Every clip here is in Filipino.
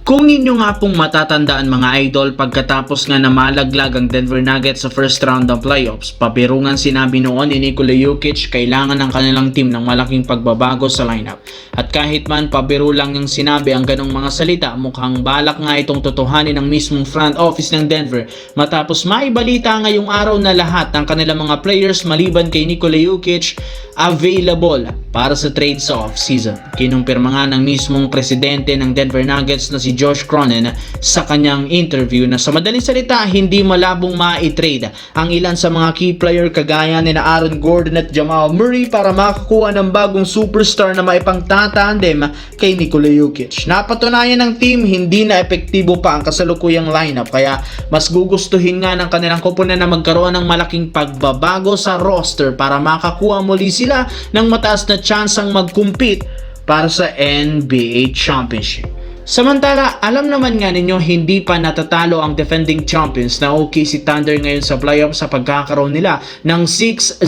Kung inyo nga pong matatandaan mga idol, pagkatapos nga na malaglag ang Denver Nuggets sa first round ng playoffs, pabirungan sinabi noon ni Nikola Jokic kailangan ng kanilang team ng malaking pagbabago sa lineup. At kahit man pabiro lang yung sinabi ang ganong mga salita, mukhang balak nga itong totohanin ng mismong front office ng Denver matapos maibalita ngayong araw na lahat ng kanilang mga players maliban kay Nikola Jokic available para sa trade sa off-season. Kinumpirma nga ng mismong presidente ng Denver Nuggets na si Josh Cronin sa kanyang interview na sa madaling salita hindi malabong ma-trade ang ilan sa mga key player kagaya ni Aaron Gordon at Jamal Murray para makakuha ng bagong superstar na maipangtatandem kay Nikola Jokic. Napatunayan ng team hindi na epektibo pa ang kasalukuyang lineup kaya mas gugustuhin nga ng kanilang koponan na magkaroon ng malaking pagbabago sa roster para makakuha muli sila ng mataas na tsansang mag-compete para sa NBA Championship. Samantala, alam naman nga ninyo hindi pa natatalo ang defending champions na OKC Thunder ngayon sa playoff sa pagkakaroon nila ng 6-0.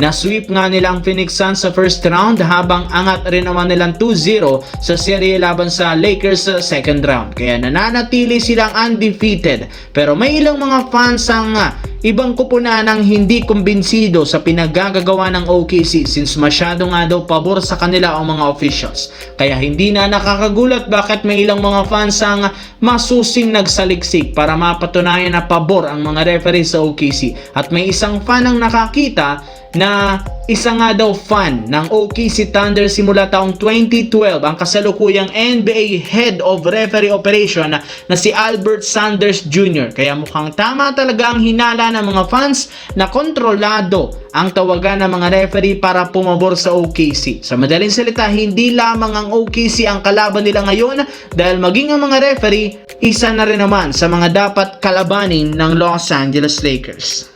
Na-sweep nga nila ang Phoenix Suns sa first round habang angat rin naman nilang 2-0 sa serye laban sa Lakers sa second round. Kaya nananatili silang undefeated. Pero may ilang mga fans ang ibang kupunan ang hindi kumbinsido sa pinagagagawa ng OKC since masyado nga daw pabor sa kanila ang mga officials. Kaya hindi na nakakagulat bakit may ilang mga fans ang masusing nagsaliksik para mapatunayan na pabor ang mga referee sa OKC. At may isang fan ang nakakita na isa nga daw fan ng OKC Thunder simula taong 2012 ang kasalukuyang NBA Head of Referee Operation na si Albert Sanders Jr. Kaya mukhang tama talaga ang hinala ng mga fans na kontrolado ang tawagan ng mga referee para pumabor sa OKC. Sa madaling salita, hindi lamang ang OKC ang kalaban nila ngayon dahil maging ang mga referee isa na rin naman sa mga dapat kalabanin ng Los Angeles Lakers.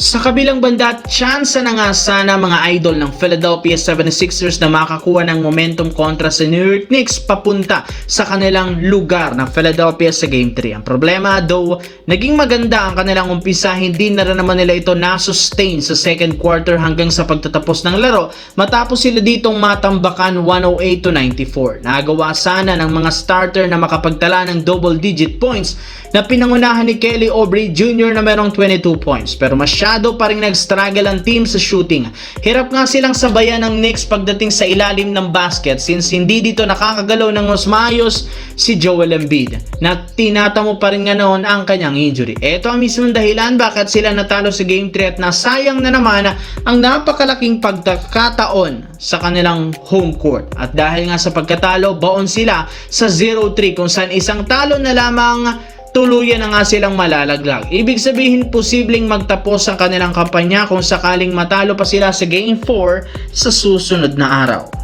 Sa kabilang banda, tsansa na nga sana mga idol ng Philadelphia 76ers na makakuha ng momentum kontra sa New York Knicks papunta sa kanilang lugar ng Philadelphia sa Game 3. Ang problema though, naging maganda ang kanilang umpisa, hindi na rin naman nila ito na-sustain sa second quarter hanggang sa pagtatapos ng laro matapos sila ditong matambakan 108-94. Nagawa sana ng mga starter na makapagtala ng double-digit points na pinangunahan ni Kelly Oubre Jr. na merong 22 points pero masyado pa rin nag-struggle ang team sa shooting. Hirap nga silang sabayan ng Knicks pagdating sa ilalim ng basket since hindi dito nakakagalaw ng mas maayos si Joel Embiid na tinatamo pa rin nga noon ang kanyang injury. Ito ang mismong dahilan bakit sila natalo sa Game 3 at nasayang na naman ang napakalaking pagkakataon sa kanilang home court. At dahil nga sa pagkatalo, baon sila sa 0-3 kung saan isang talo na lamang tuluyan na nga silang malalaglag. Ibig sabihin, posibleng magtapos ang kanilang kampanya kung sakaling matalo pa sila sa Game 4 sa susunod na araw.